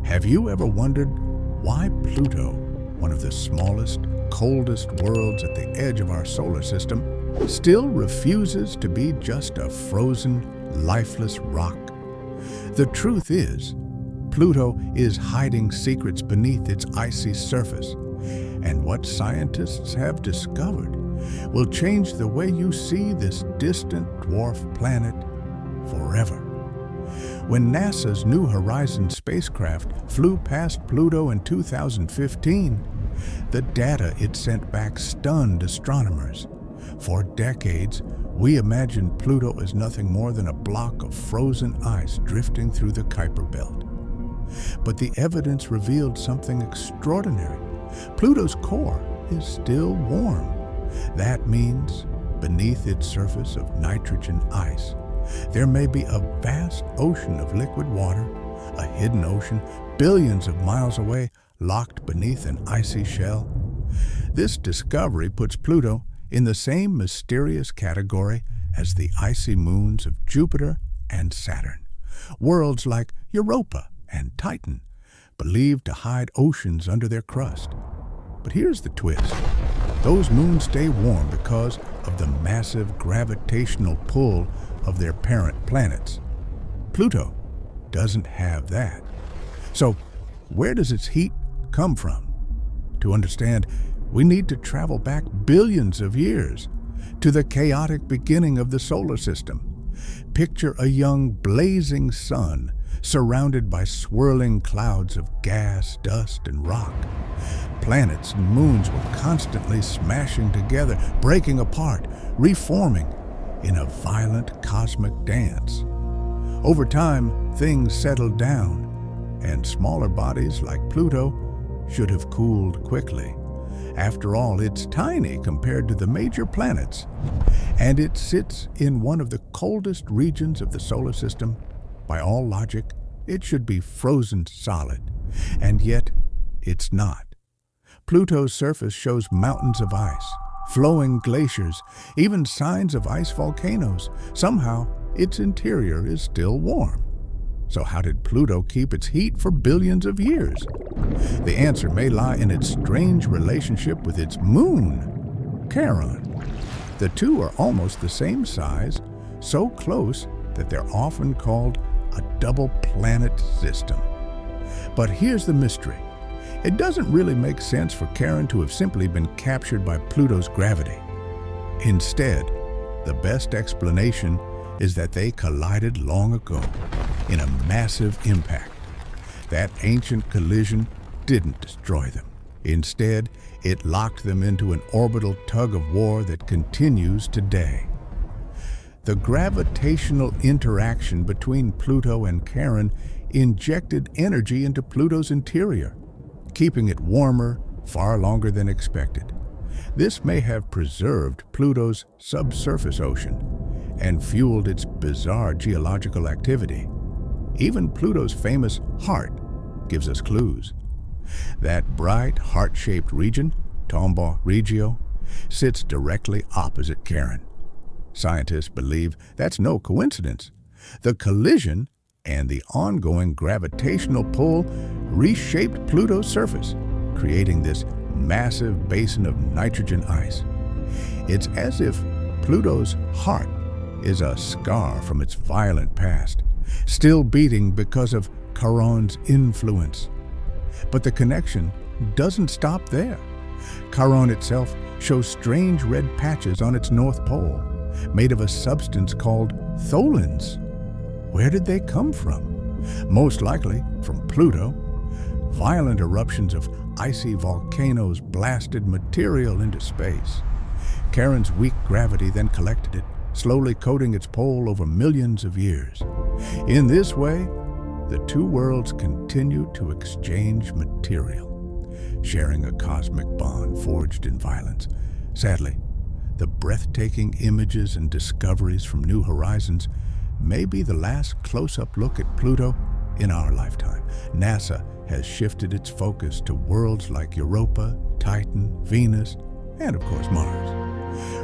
Have you ever wondered why Pluto, one of the smallest, coldest worlds at the edge of our solar system, still refuses to be just a frozen, lifeless rock? The truth is, Pluto is hiding secrets beneath its icy surface, and what scientists have discovered will change the way you see this distant dwarf planet forever. When NASA's New Horizons spacecraft flew past Pluto in 2015, the data it sent back stunned astronomers. For decades, we imagined Pluto as nothing more than a block of frozen ice drifting through the Kuiper Belt. But the evidence revealed something extraordinary. Pluto's core is still warm. That means, beneath its surface of nitrogen ice, there may be a vast ocean of liquid water, a hidden ocean billions of miles away, locked beneath an icy shell. This discovery puts Pluto in the same mysterious category as the icy moons of Jupiter and Saturn, worlds like Europa and Titan, believed to hide oceans under their crust. But here's the twist. Those moons stay warm because of the massive gravitational pull of their parent planets. Pluto doesn't have that. So, where does its heat come from? To understand, we need to travel back billions of years to the chaotic beginning of the solar system. Picture a young, blazing sun surrounded by swirling clouds of gas, dust, and rock. Planets and moons were constantly smashing together, breaking apart, reforming in a violent cosmic dance. Over time, things settled down, and smaller bodies like Pluto should have cooled quickly. After all, it's tiny compared to the major planets, and it sits in one of the coldest regions of the solar system. By all logic, it should be frozen solid, and yet it's not. Pluto's surface shows mountains of ice, flowing glaciers, even signs of ice volcanoes. Somehow, its interior is still warm. So how did Pluto keep its heat for billions of years? The answer may lie in its strange relationship with its moon, Charon. The two are almost the same size, so close that they're often called a double planet system. But here's the mystery. It doesn't really make sense for Charon to have simply been captured by Pluto's gravity. Instead, the best explanation is that they collided long ago in a massive impact. That ancient collision didn't destroy them. Instead, it locked them into an orbital tug-of-war that continues today. The gravitational interaction between Pluto and Charon injected energy into Pluto's interior, keeping it warmer far longer than expected. This may have preserved Pluto's subsurface ocean and fueled its bizarre geological activity. Even Pluto's famous heart gives us clues. That bright, heart-shaped region, Tombaugh Regio, sits directly opposite Charon. Scientists believe that's no coincidence. The collision and the ongoing gravitational pull reshaped Pluto's surface, creating this massive basin of nitrogen ice. It's as if Pluto's heart is a scar from its violent past, still beating because of Charon's influence. But the connection doesn't stop there. Charon itself shows strange red patches on its north pole, made of a substance called tholins. Where did they come from? Most likely from Pluto. Violent eruptions of icy volcanoes blasted material into space. Charon's weak gravity then collected it, slowly coating its pole over millions of years. In this way, the two worlds continue to exchange material, sharing a cosmic bond forged in violence. Sadly, the breathtaking images and discoveries from New Horizons may be the last close-up look at Pluto in our lifetime. NASA has shifted its focus to worlds like Europa, Titan, Venus, and of course Mars.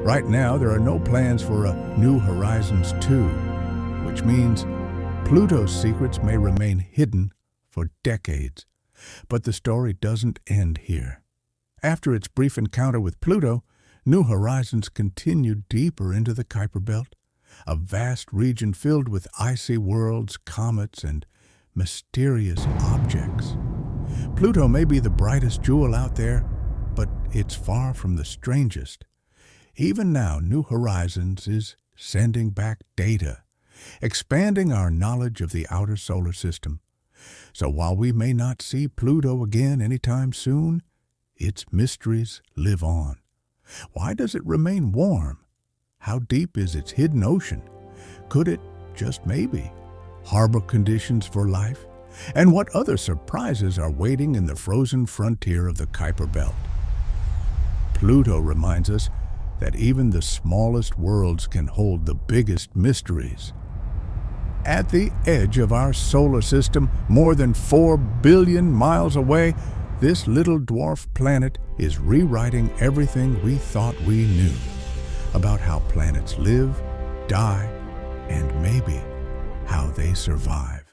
Right now, there are no plans for a New Horizons 2, which means Pluto's secrets may remain hidden for decades. But the story doesn't end here. After its brief encounter with Pluto, New Horizons continued deeper into the Kuiper Belt, a vast region filled with icy worlds, comets, and mysterious objects. Pluto may be the brightest jewel out there, but it's far from the strangest. Even now, New Horizons is sending back data, expanding our knowledge of the outer solar system. So while we may not see Pluto again anytime soon, its mysteries live on. Why does it remain warm? How deep is its hidden ocean? Could it, just maybe, harbor conditions for life? And what other surprises are waiting in the frozen frontier of the Kuiper Belt? Pluto reminds us that even the smallest worlds can hold the biggest mysteries. At the edge of our solar system, more than 4 billion miles away, this little dwarf planet is rewriting everything we thought we knew about how planets live, die, and maybe how they survive.